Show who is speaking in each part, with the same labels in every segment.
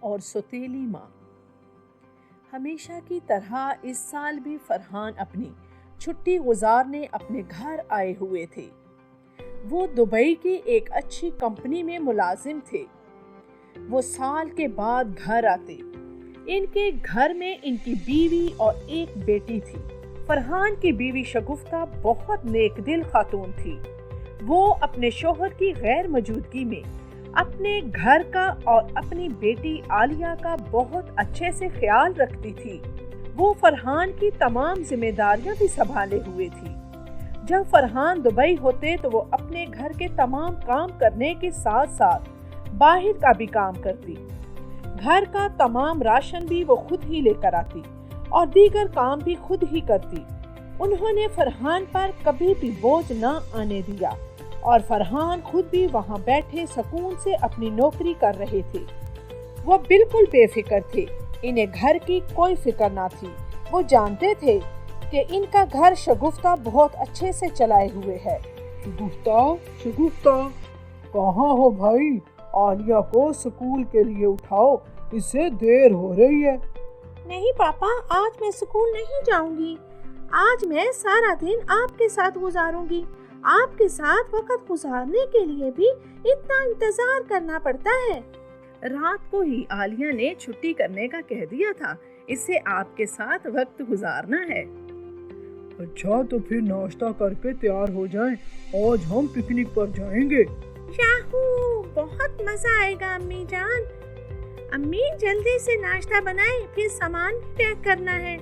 Speaker 1: اور سوتیلی ماں۔ ہمیشہ کی طرح اس سال بھی فرحان اپنی چھٹی گزارنے اپنے گھر آئے ہوئے تھے۔ وہ دبئی کی ایک اچھی کمپنی میں ملازم تھے۔ وہ سال کے بعد گھر آتے۔ ان کے گھر میں ان کی بیوی اور ایک بیٹی تھی۔ فرحان کی بیوی شگفتہ بہت نیک دل خاتون تھی۔ وہ اپنے شوہر کی غیر موجودگی میں اپنے گھر کا اور اپنی بیٹی عالیہ کا بہت اچھے سے خیال رکھتی تھی۔ وہ فرحان کی تمام ذمہ داریاں بھی سنبھالے ہوئے تھی۔ جب فرحان دبئی ہوتے تو وہ اپنے گھر کے تمام کام کرنے کے ساتھ ساتھ باہر کا بھی کام کرتی۔ گھر کا تمام راشن بھی وہ خود ہی لے کر آتی اور دیگر کام بھی خود ہی کرتی۔ انہوں نے فرحان پر کبھی بھی بوجھ نہ آنے دیا اور فرحان خود بھی وہاں بیٹھے سکون سے اپنی نوکری کر رہے تھے۔ وہ بالکل بے فکر تھے۔ انہیں گھر کی کوئی فکر نہ تھی۔ وہ جانتے تھے کہ ان کا گھر شگفتہ بہت اچھے سے چلائے ہوئے ہے۔
Speaker 2: شگفتہ کہاں ہو بھائی؟ عالیہ کو اسکول کے لیے اٹھاؤ، اسے دیر ہو رہی ہے۔
Speaker 3: نہیں پاپا، آج میں اسکول نہیں جاؤں گی۔ آج میں سارا دن آپ کے ساتھ گزاروں گی۔ آپ کے ساتھ وقت گزارنے کے لیے بھی اتنا انتظار کرنا پڑتا ہے۔
Speaker 1: رات کو ہی عالیہ نے چھٹی کرنے کا کہہ دیا تھا، اس سے آپ کے ساتھ وقت گزارنا ہے۔
Speaker 2: اچھا تو پھر ناشتہ کر کے تیار ہو جائیں، آج ہم پکنک پر جائیں گے۔
Speaker 3: یاہو، بہت مزہ آئے گا امی جان۔ امی جلدی سے ناشتہ بنائیں، پھر سامان پیک کرنا ہے۔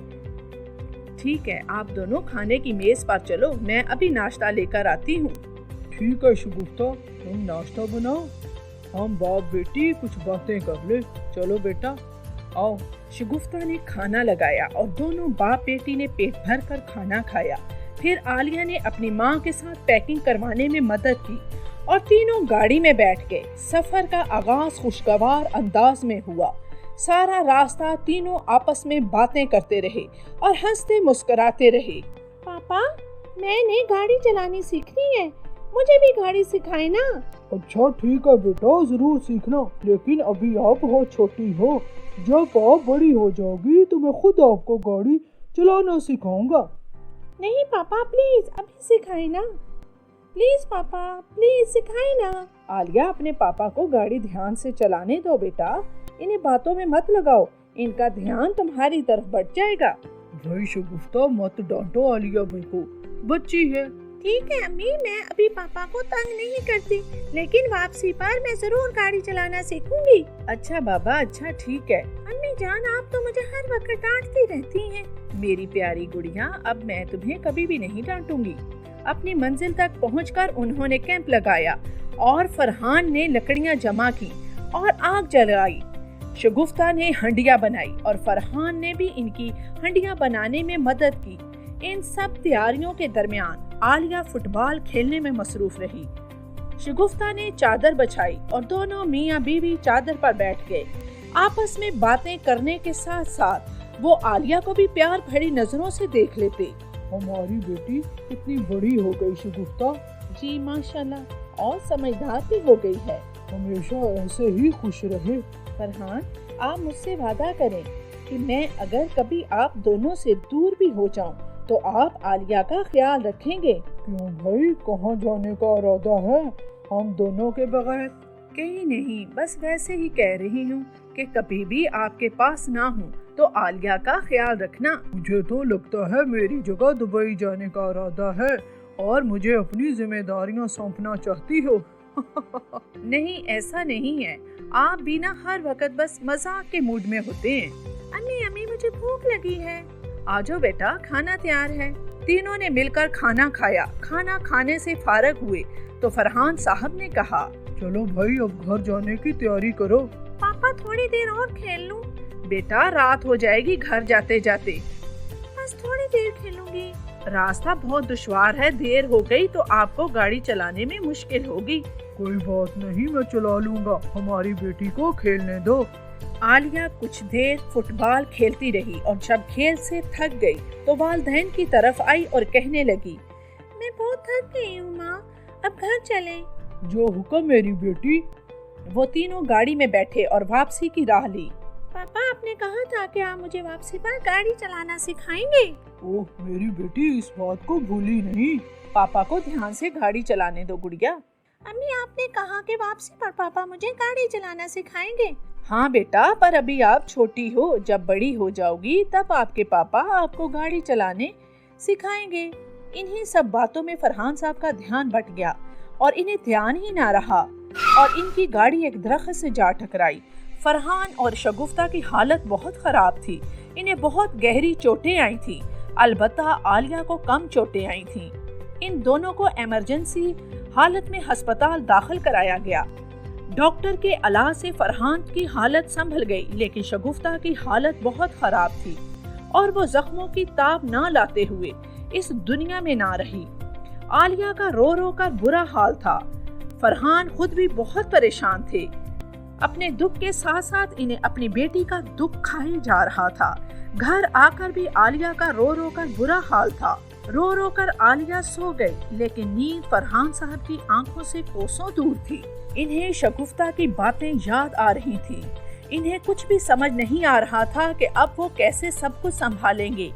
Speaker 1: ٹھیک ہے، آپ دونوں کھانے کی میز پر چلو، میں ابھی ناشتہ لے کر آتی ہوں۔
Speaker 2: ٹھیک ہے شگفتہ، تم ناشتہ بناؤ، ہم باپ بیٹی کچھ باتیں کر لیں۔ چلو بیٹا آؤ۔
Speaker 1: شگفتہ نے کھانا لگایا اور دونوں باپ بیٹی نے پیٹ بھر کر کھانا کھایا۔ پھر عالیہ نے اپنی ماں کے ساتھ پیکنگ کروانے میں مدد کی اور تینوں گاڑی میں بیٹھ گئے۔ سفر کا آغاز خوشگوار انداز میں ہوا۔ سارا راستہ تینوں آپس میں باتیں کرتے رہے اور ہنستے مسکراتے رہے۔
Speaker 3: پاپا، میں نے گاڑی چلانی سیکھنی ہے، مجھے بھی گاڑی سکھائے نا۔
Speaker 2: اچھا ٹھیک ہے بیٹا، ضرور سیکھنا، لیکن ابھی آپ بہت چھوٹی ہو۔ جب آپ بڑی ہو جاؤ گی تو میں خود آپ کو گاڑی چلانا سکھاؤں گا۔
Speaker 3: نہیں پاپا، پلیز ابھی سکھائے نا۔ پلیز پاپا، پلیز سکھائے نا۔
Speaker 1: عالیہ، اپنے پاپا کو گاڑی دھیان سے چلانے دو بیٹا، انہیں باتوں میں مت لگاؤ، ان کا دھیان تمہاری طرف بڑھ جائے گا۔
Speaker 2: بھائی شگفتہ، مت ڈانٹو عالیہ بھائی کو، بچی ہے۔
Speaker 3: ٹھیک ہے امی، میں ابھی پاپا کو تنگ نہیں کرتی، لیکن واپسی پر میں ضرور گاڑی چلانا سیکھوں گی۔
Speaker 1: اچھا بابا، اچھا ٹھیک ہے۔
Speaker 3: امی جان، آپ تو مجھے ہر وقت ڈانٹتی رہتی ہیں۔
Speaker 1: میری پیاری گڑیا، اب میں تمہیں کبھی بھی نہیں ڈانٹوں گی۔ اپنی منزل تک پہنچ کر انہوں نے کیمپ لگایا اور فرحان نے لکڑیاں جمع کی اور آگ جلائی۔ شگفتہ نے ہنڈیاں بنائی اور فرحان نے بھی ان کی ہنڈیاں بنانے میں مدد کی۔ ان سب تیاریوں کے درمیان عالیہ فٹ بال کھیلنے میں مصروف رہی۔ شگفتہ نے چادر بچھائی اور دونوں میاں بیوی چادر پر بیٹھ گئے۔ آپس میں باتیں کرنے کے ساتھ ساتھ وہ عالیہ کو بھی پیار بھری نظروں سے دیکھ لیتے۔
Speaker 2: ہماری بیٹی کتنی بڑی ہو گئی شگفتہ۔
Speaker 1: جی ماشاءاللہ، اور سمجھدار بھی ہو گئی ہے۔
Speaker 2: ہمیشہ ایسے ہی خوش رہے۔
Speaker 1: فرحان، آپ مجھ سے وعدہ کریں کہ میں اگر کبھی آپ دونوں سے دور بھی ہو جاؤں تو آپ عالیہ کا خیال رکھیں گے۔
Speaker 2: کیوں بھائی، کہاں جانے کا ارادہ ہے ہم دونوں کے بغیر؟
Speaker 1: کہیں نہیں، بس ویسے ہی کہہ رہی ہوں کہ کبھی بھی آپ کے پاس نہ ہوں تو عالیہ کا خیال رکھنا۔
Speaker 2: مجھے تو لگتا ہے میری جگہ دبئی جانے کا ارادہ ہے اور مجھے اپنی ذمہ داریاں سونپنا چاہتی ہو۔
Speaker 1: نہیں، ایسا نہیں ہے، آپ بھی نہ ہر وقت بس مذاق کے موڈ میں ہوتے ہیں۔
Speaker 3: امی مجھے بھوک لگی ہے۔
Speaker 1: آجو بیٹا، کھانا تیار ہے۔ تینوں نے مل کر کھانا کھایا۔ کھانا کھانے سے فارغ ہوئے تو فرحان صاحب نے کہا،
Speaker 2: چلو بھائی، اب گھر جانے کی تیاری کرو۔
Speaker 3: پاپا، تھوڑی دیر اور کھیل لوں؟
Speaker 1: بیٹا، رات ہو جائے گی گھر جاتے جاتے۔
Speaker 3: بس تھوڑی دیر کھیلوں گی۔
Speaker 1: راستہ بہت دشوار ہے، دیر ہو گئی تو آپ کو گاڑی چلانے میں مشکل ہوگی۔
Speaker 2: کوئی بات نہیں، میں چلا لوں گا، ہماری بیٹی کو کھیلنے دو۔
Speaker 1: عالیہ کچھ دیر فٹ بال کھیلتی رہی اور جب کھیل سے تھک گئی تو والدین کی طرف آئی اور کہنے لگی،
Speaker 3: میں بہت تھک گئی ہوں ماں، اب گھر چلیں۔
Speaker 2: جو حکم میری بیٹی۔
Speaker 1: वो तीनों गाड़ी में बैठे और वापसी की राह ली।
Speaker 3: पापा, आपने कहा था कि आप मुझे वापसी पर गाड़ी चलाना सिखाएंगे।
Speaker 2: ओह मेरी बेटी, इस बात को भूली नहीं।
Speaker 1: पापा को ध्यान से गाड़ी चलाने दो गुड़िया।
Speaker 3: अम्मी, आपने कहा कि वापसी पर पापा मुझे गाड़ी चलाना सिखाएंगे।
Speaker 1: हाँ बेटा, पर अभी आप छोटी हो, जब बड़ी हो जाओगी तब आपके पापा आपको गाड़ी चलाने सिखाएंगे। इन्हीं सब बातों में फरहान साहब का ध्यान बट गया और इन्हें ध्यान ही ना रहा और इनकी गाड़ी एक दरख्त से जा टकराई। फरहान और शगुफ्ता की हालत बहुत खराब थी। इन्हें बहुत गहरी चोटें आई थी, अलबत्ता आलिया को कम चोटें आई थी। इन दोनों को इमरजेंसी हालत में अस्पताल दाखिल कराया गया। डॉक्टर के अलाह से फरहान की हालत संभल गई, लेकिन शगुफ्ता की हालत बहुत खराब थी और वो जख्मों की ताब ना लाते हुए इस दुनिया में ना रही। आलिया का रो रो कर बुरा हाल था। फरहान खुद भी बहुत परेशान थे। अपने दुख के साथ साथ इन्हें अपनी बेटी का दुख खाए जा रहा था। घर आकर भी आलिया का रो रो कर बुरा हाल था। रो रो कर आलिया सो गई, लेकिन नींद फरहान साहब की आंखों से कोसों दूर थी। इन्हें शगुफ्ता की बातें याद आ रही थी। इन्हें कुछ भी समझ नहीं आ रहा था कि अब वो कैसे सब कुछ संभालेंगे।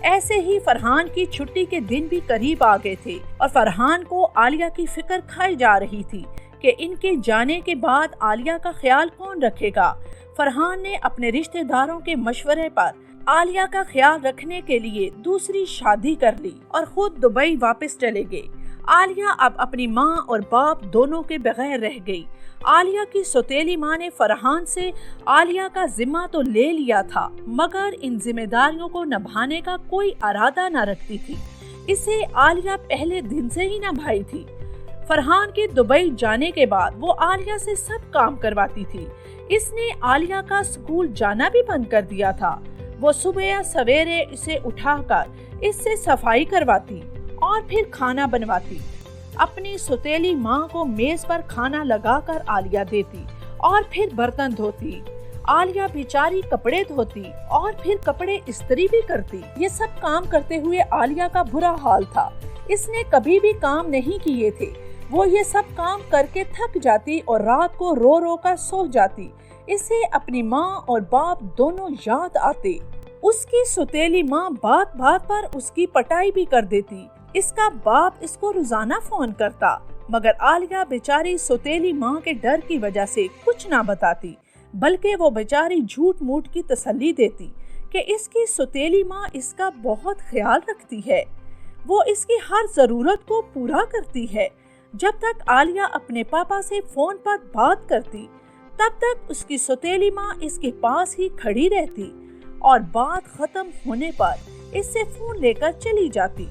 Speaker 1: ऐसे ही फरहान की छुट्टी के दिन भी करीब आ गए थे और फरहान को आलिया की फिक्र खाई जा रही थी कि इनके जाने के बाद आलिया का ख्याल कौन रखेगा। फरहान ने अपने रिश्तेदारों के मशवरे पर आलिया का ख्याल रखने के लिए दूसरी शादी कर ली और खुद दुबई वापस चले गए। आलिया अब अपनी माँ और बाप दोनों के बगैर रह गई। आलिया की सौतेली माँ ने फरहान से आलिया का जिम्मा तो ले लिया था, मगर इन जिम्मेदारियों को निभाने का कोई इरादा न रखती थी। इसे आलिया पहले दिन से ही निभाई थी। फरहान के दुबई जाने के बाद वो आलिया से सब काम करवाती थी। इसने आलिया का स्कूल जाना भी बंद कर दिया था। वो सुबह सवेरे इसे उठाकर इससे सफाई करवाती और फिर खाना बनवाती। अपनी सौतेली माँ को मेज पर खाना लगाकर आलिया देती और फिर बर्तन धोती। आलिया बेचारी कपड़े धोती और फिर कपड़े इस्त्री भी करती। ये सब काम करते हुए आलिया का बुरा हाल था। इसने कभी भी काम नहीं किए थे। वो ये सब काम करके थक जाती और रात को रो रो कर सो जाती। इसे अपनी माँ और बाप दोनों याद आते। उसकी सौतेली माँ बात बात पर उसकी पटाई भी कर देती। इसका बाप इसको रोजाना फोन करता, मगर आलिया बेचारी सौतेली माँ के डर की वजह से कुछ ना बताती, बल्कि वो बेचारी झूठ मूठ की तसल्ली देती कि इसकी सौतेली माँ इसका बहुत ख्याल रखती है, वो इसकी हर जरूरत को पूरा करती है। जब तक आलिया अपने पापा से फोन पर बात करती, तब तक उसकी सौतेली माँ इसके पास ही खड़ी रहती और बात खत्म होने पर इससे फोन लेकर चली जाती।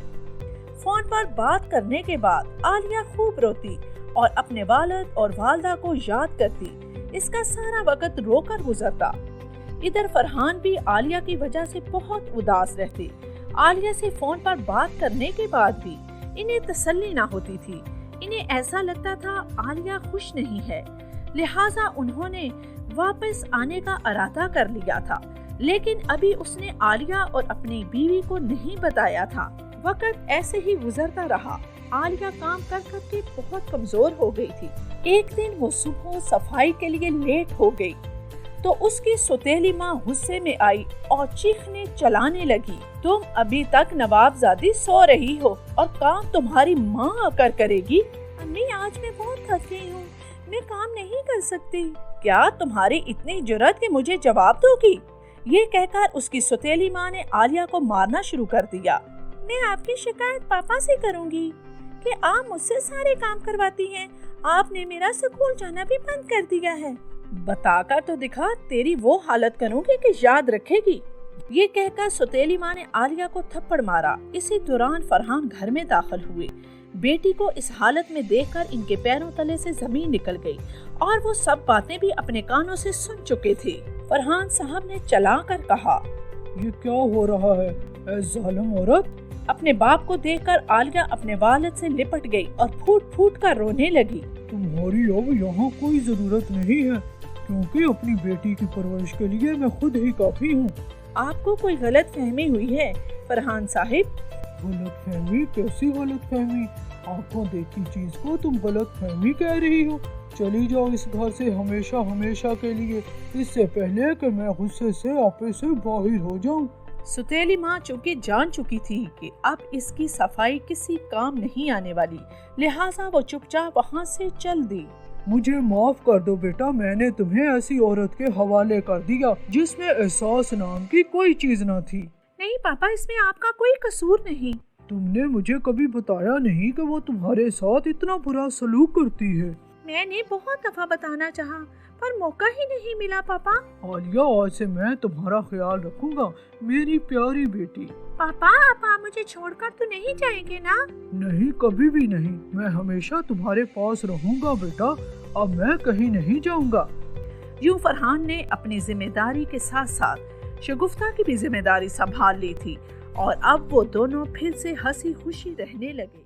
Speaker 1: फोन पर बात करने के बाद आलिया खूब रोती और अपने वालिद और वालदा को याद करती। इसका सारा वक्त रोकर गुजरता। इधर फरहान भी आलिया की वजह से बहुत उदास रहते। आलिया से फोन पर बात करने के बाद भी इन्हें तसल्ली ना होती थी। इन्हें ऐसा लगता था आलिया खुश नहीं है, लिहाजा उन्होंने वापस आने का इरादा कर लिया था, लेकिन अभी उसने आलिया और अपनी बीवी को नहीं बताया था। वक्त ऐसे ही गुजरता रहा। आलिया काम कर कर के बहुत कमजोर हो गई थी। एक दिन वो सुबह सफाई के लिए लेट हो गई तो उसकी सौतेली माँ गुस्से में आई और चीखने चलाने लगी, तुम अभी तक नवाबजादी सो रही हो और काम तुम्हारी माँ आकर करेगी।
Speaker 3: अम्मी, आज मैं बहुत थक गई हूँ, मैं काम नहीं कर सकती।
Speaker 1: क्या तुम्हारी इतनी जुर्रत कि मुझे जवाब दोगी? ये कहकर उसकी सौतेली माँ ने आलिया को मारना शुरू कर दिया।
Speaker 3: मैं आपकी शिकायत पापा से करूंगी कि आप मुझसे सारे काम करवाती हैं। आपने मेरा स्कूल जाना भी बंद कर दिया है।
Speaker 1: बताकर तो दिखा, तेरी वो हालत करूंगी कि याद रखेगी। ये कहकर सौतेली माँ ने आलिया को थप्पड़ मारा। इसी दौरान फरहान घर में दाखिल हुए। बेटी को इस हालत में देखकर इनके पैरों तले से जमीन निकल गई और वो सब बातें भी अपने कानों से सुन चुके थे। फरहान साहब ने चला कर कहा,
Speaker 2: ये क्या हो रहा है ऐ जालिम औरत?
Speaker 1: अपने बाप को देखकर आलिया अपने वालिद से लिपट गई और फूट फूट कर रोने लगी।
Speaker 2: तुम्हारी अब यहाँ कोई जरूरत नहीं है, क्योंकि अपनी बेटी की परवरिश के लिए मैं खुद ही काफी हूँ।
Speaker 1: आपको कोई गलत फहमी हुई है फरहान साहिब।
Speaker 2: गलत फहमी? कैसी गलत फहमी? आंखों देखी चीज को तुम गलत फहमी कह रही हो। चली जाओ इस घर से हमेशा हमेशा के लिए, इससे पहले कि मैं गुस्से से आपे से बाहर हो जाऊं।
Speaker 1: सुतेली माँ चूंकि जान चुकी थी कि अब इसकी सफाई किसी काम नहीं आने वाली, लिहाजा वो चुपचाप वहाँ से चल दी।
Speaker 2: मुझे माफ कर दो बेटा, मैंने तुम्हें ऐसी औरत के हवाले कर दिया जिसमें एहसास नाम की कोई चीज न थी।
Speaker 1: नहीं पापा, इसमें आपका कोई कसूर नहीं।
Speaker 2: तुमने मुझे कभी बताया नहीं कि वो तुम्हारे साथ इतना बुरा सलूक करती है।
Speaker 3: मैंने बहुत दफा बताना चाहा पर मौका ही नहीं मिला पापा।
Speaker 2: आलिया, आज से मैं तुम्हारा ख्याल रखूंगा मेरी प्यारी बेटी।
Speaker 3: पापा, आप मुझे छोड़कर तो नहीं जाएंगे ना?
Speaker 2: नहीं, कभी भी नहीं। मैं हमेशा तुम्हारे पास रहूंगा बेटा, अब मैं कहीं नहीं जाऊंगा।
Speaker 1: यूं फरहान ने अपनी जिम्मेदारी के साथ साथ शगुफ्ता की भी जिम्मेदारी संभाल ली थी और अब वो दोनों फिर से हंसी खुशी रहने लगे।